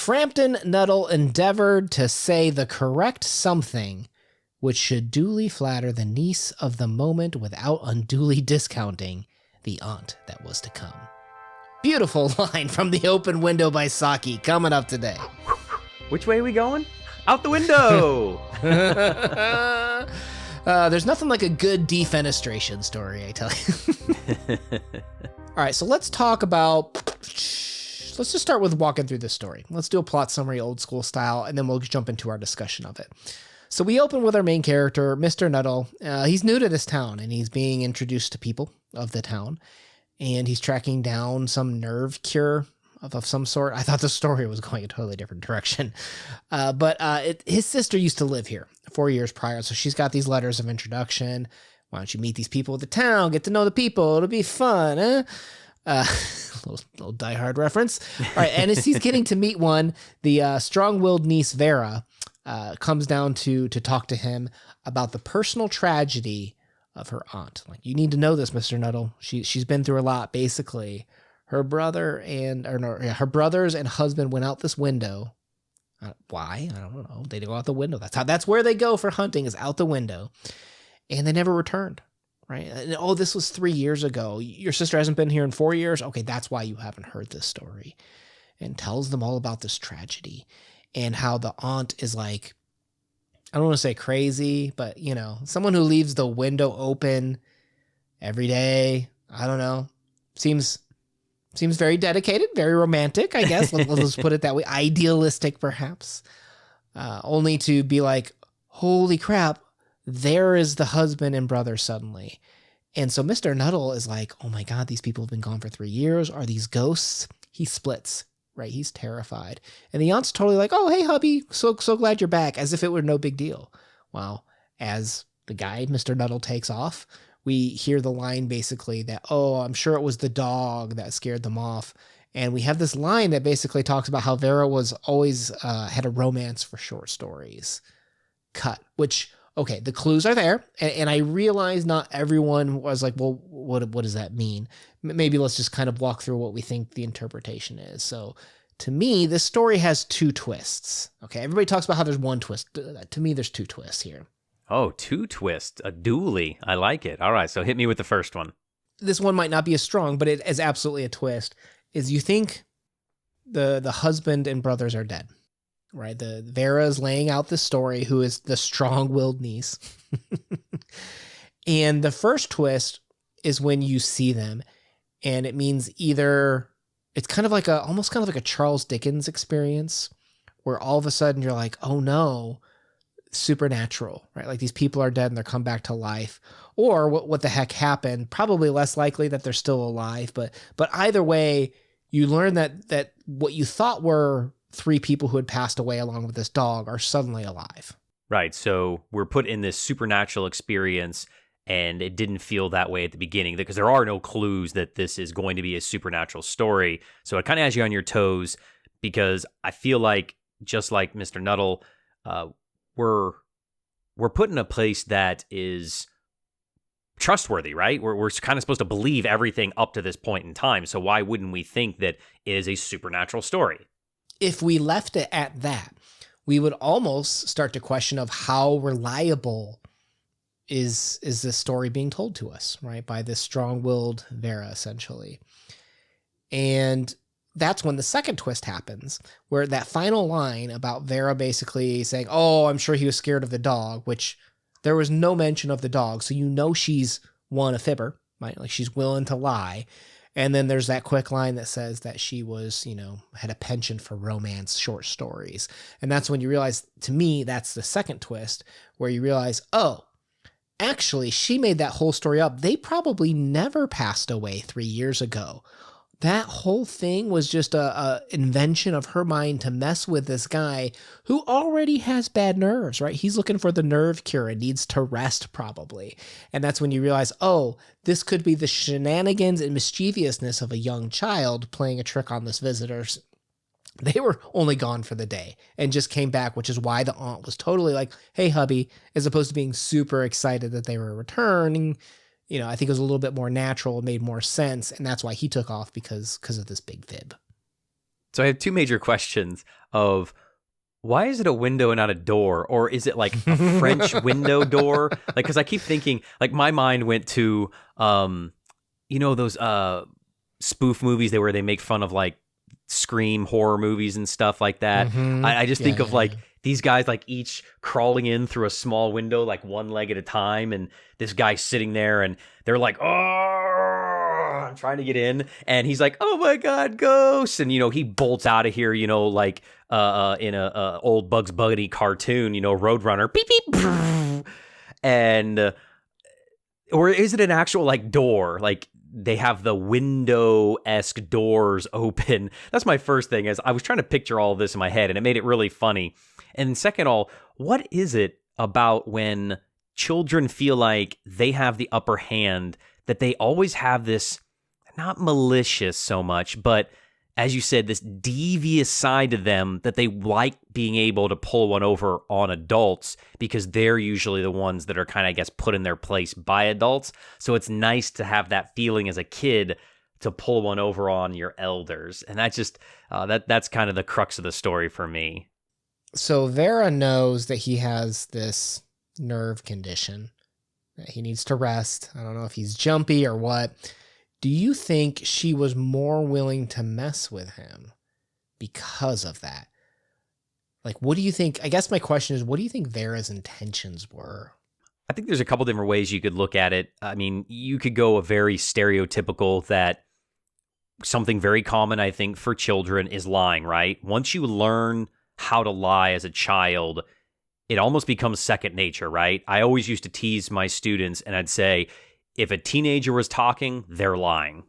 Frampton Nuttall endeavored to say the correct something which should duly flatter the niece of the moment without unduly discounting the aunt that was to come. Beautiful line from The Open Window by Saki coming up today. Which way are we going? Out the window! There's nothing like a good defenestration story, I tell you. All right, so let's talk about... Let's just start with walking through this story. Let's do a plot summary, old school style, and then we'll jump into our discussion of it. So we open with our main character, Mr. Nuttall. He's new to this town, and he's being introduced to people of the town. And he's tracking down some nerve cure of some sort. I thought the story was going a totally different direction. But his sister used to live here 4 years prior, so she's got these letters of introduction. Why don't you meet these people at the town, get to know the people, it'll be fun, eh? Little Die Hard reference. All right, and as he's getting to meet one, the strong-willed niece Vera comes down to talk to him about the personal tragedy of her aunt. Like, you need to know this, Mr. Nuttall. She's been through a lot. Basically, her brothers and husband went out this window. Why? I don't know. They go out the window. That's where they go for hunting, is out the window, and they never returned. Right? And, oh, this was 3 years ago. Your sister hasn't been here in 4 years. Okay, that's why you haven't heard this story. And tells them all about this tragedy and how the aunt is like, I don't want to say crazy, but, you know, someone who leaves the window open every day. I don't know. Seems very dedicated, very romantic, I guess. Let's put it that way. Idealistic, perhaps. Only to be like, holy crap, there is the husband and brother suddenly. And so Mr. Nuttall is like, oh my God, these people have been gone for 3 years. Are these ghosts? He splits. Right, he's terrified. And the aunt's totally like, oh, hey, hubby, so glad you're back, as if it were no big deal. Well, as the guy, Mr. Nuttall, takes off, we hear the line basically that, oh, I'm sure it was the dog that scared them off. And we have this line that basically talks about how Vera was always had a romance for short stories. Cut, which, okay, the clues are there. And I realize not everyone was like, well, what does that mean? Maybe let's just kind of walk through what we think the interpretation is. So to me, this story has 2 twists. Okay, everybody talks about how there's one twist. To me, there's 2 twists here. Oh, 2 twists. A dually. I like it. All right, so hit me with the first one. This one might not be as strong, but it is absolutely a twist. Is you think the husband and brothers are dead. Right, the Vera's laying out this story, who is the strong-willed niece. And the first twist is when you see them, and it means either it's kind of like almost like a Charles Dickens experience, where all of a sudden you're like, oh no, supernatural, right? Like these people are dead and they're come back to life, or what the heck happened? Probably less likely that they're still alive, but either way, you learn that what you thought were 3 people who had passed away along with this dog are suddenly alive. Right, so we're put in this supernatural experience, and it didn't feel that way at the beginning because there are no clues that this is going to be a supernatural story. So it kind of has you on your toes, because I feel like, just like Mr. Nuttall, we're put in a place that is trustworthy, right? We're kind of supposed to believe everything up to this point in time. So why wouldn't we think that it is a supernatural story? If we left it at that, we would almost start to question of how reliable is this story being told to us, right? By this strong-willed Vera, essentially. And that's when the second twist happens, where that final line about Vera basically saying, oh, I'm sure he was scared of the dog, which there was no mention of the dog. So you know she's a fibber, right? Like she's willing to lie. And then there's that quick line that says that she was, had a penchant for romance short stories. And that's when you realize, to me, that's the second twist, where you realize, oh, actually, she made that whole story up. They probably never passed away 3 years ago. That whole thing was just a invention of her mind to mess with this guy who already has bad nerves, right? He's looking for the nerve cure and needs to rest probably. And that's when you realize, oh, this could be the shenanigans and mischievousness of a young child playing a trick on this visitor. They were only gone for the day and just came back, which is why the aunt was totally like, hey, hubby, as opposed to being super excited that they were returning. I think it was a little bit more natural, it made more sense, and that's why he took off because of this big fib. So I have two major questions of why is it a window and not a door? Or is it like a French window door? Like, because I keep thinking, like, my mind went to, those spoof movies where they make fun of like Scream horror movies and stuff like that. I just think of like these guys like each crawling in through a small window, like one leg at a time, and this guy sitting there and they're like, oh, I'm trying to get in, and he's like, oh my god, ghosts, and he bolts out of here, like in a old Bugs Bunny cartoon, Roadrunner, beep beep, and or is it an actual like door, like they have the window-esque doors open? That's my first thing, is I was trying to picture all of this in my head, and it made it really funny. And second of all, what is it about when children feel like they have the upper hand, that they always have this, not malicious so much, but as you said, this devious side to them, that they like being able to pull one over on adults because they're usually the ones that are kind of, I guess, put in their place by adults. So it's nice to have that feeling as a kid to pull one over on your elders. And that just, that's kind of the crux of the story for me. So Vera knows that he has this nerve condition, that he needs to rest. I don't know if he's jumpy or what. Do you think she was more willing to mess with him because of that? Like, what do you think? I guess my question is, what do you think Vera's intentions were? I think there's a couple different ways you could look at it. I mean, you could go a very stereotypical, that something very common, I think, for children is lying, right? Once you learn how to lie as a child, it almost becomes second nature, right? I always used to tease my students, and I'd say, if a teenager was talking, they're lying.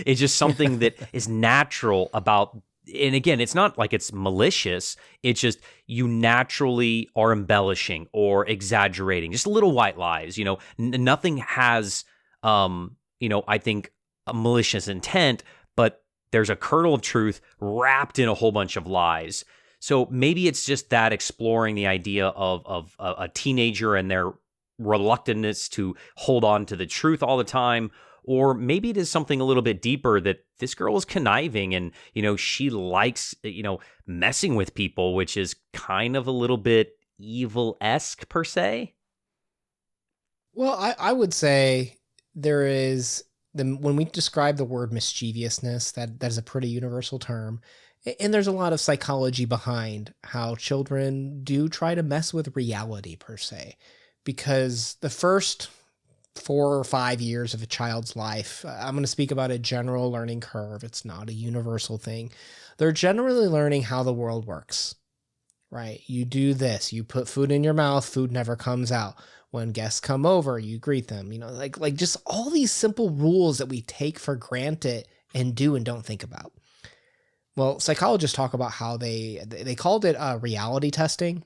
It's just something that is natural about, and again, it's not like it's malicious. It's just you naturally are embellishing or exaggerating, just little white lies. Nothing has, I think, a malicious intent, but there's a kernel of truth wrapped in a whole bunch of lies. So maybe it's just that, exploring the idea of a teenager and their reluctantness to hold on to the truth all the time. Or maybe it is something a little bit deeper, that this girl is conniving and, she likes, messing with people, which is kind of a little bit evil-esque per se. Well, I would say there is, when we describe the word mischievousness, that is a pretty universal term. And there's a lot of psychology behind how children do try to mess with reality per se. Because the first 4 or 5 years of a child's life, I'm going to speak about a general learning curve. It's not a universal thing. They're generally learning how the world works, right? You do this, you put food in your mouth, food never comes out. When guests come over, you greet them, like just all these simple rules that we take for granted and do and don't think about. Well, psychologists talk about how they called it reality testing,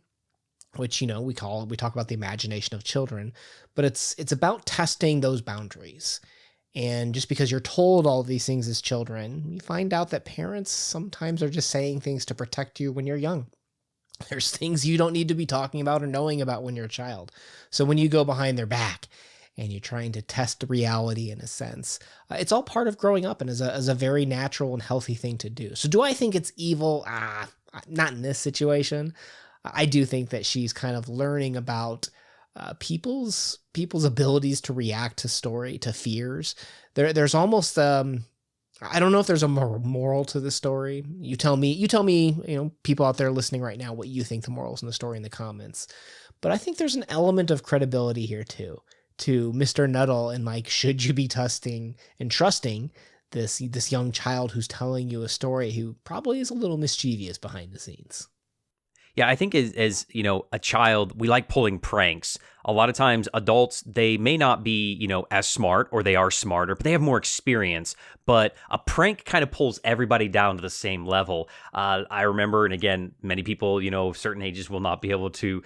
which, we talk about the imagination of children, but it's about testing those boundaries. And just because you're told all of these things as children, you find out that parents sometimes are just saying things to protect you when you're young. There's things you don't need to be talking about or knowing about when you're a child. So when you go behind their back and you're trying to test reality in a sense, it's all part of growing up and is a very natural and healthy thing to do. So do I think it's evil? Not in this situation. I do think that she's kind of learning about people's abilities to react to fears. There's almost I don't know if there's a moral to the story. You tell me, people out there listening right now, what you think the morals in the story in the comments. But I think there's an element of credibility here too, to Mr. Nuttall, and like, should you be trusting this young child who's telling you a story, who probably is a little mischievous behind the scenes? Yeah, I think as a child, we like pulling pranks. A lot of times adults, they may not be, as smart, or they are smarter, but they have more experience. But a prank kind of pulls everybody down to the same level. I remember, and again, many people, of certain ages will not be able to,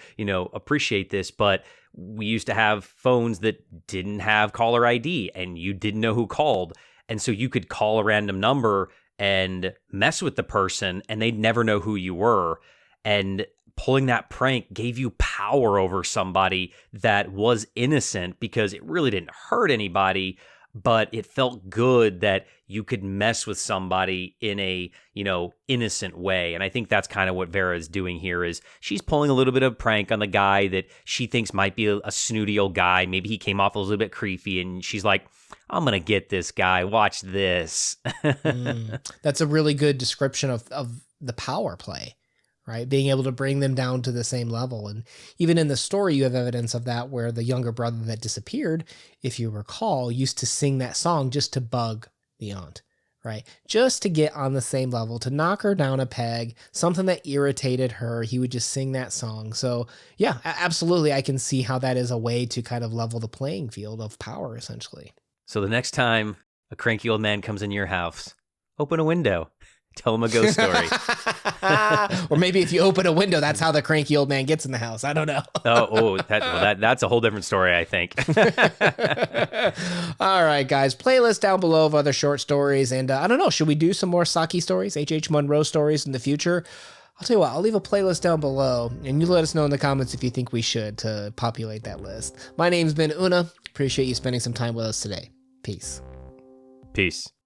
appreciate this, but we used to have phones that didn't have caller ID and you didn't know who called. And so you could call a random number and mess with the person and they'd never know who you were. And pulling that prank gave you power over somebody that was innocent because it really didn't hurt anybody, but it felt good that you could mess with somebody in a, innocent way. And I think that's kind of what Vera is doing here is she's pulling a little bit of prank on the guy that she thinks might be a snooty old guy. Maybe he came off a little bit creepy, and she's like, I'm going to get this guy. Watch this. That's a really good description of the power play, right? Being able to bring them down to the same level. And even in the story, you have evidence of that where the younger brother that disappeared, if you recall, used to sing that song just to bug the aunt, right? Just to get on the same level, to knock her down a peg, something that irritated her. He would just sing that song. So yeah, absolutely. I can see how that is a way to kind of level the playing field of power, essentially. So the next time a cranky old man comes in your house, open a window. Tell him a ghost story. Or maybe if you open a window, that's how the cranky old man gets in the house. I don't know. That's a whole different story, I think. All right, guys. Playlist down below of other short stories. And I don't know, should we do some more Saki stories, H.H. Munro stories in the future? I'll tell you what, I'll leave a playlist down below, and you let us know in the comments if you think we should to populate that list. My name's been Una. Appreciate you spending some time with us today. Peace. Peace.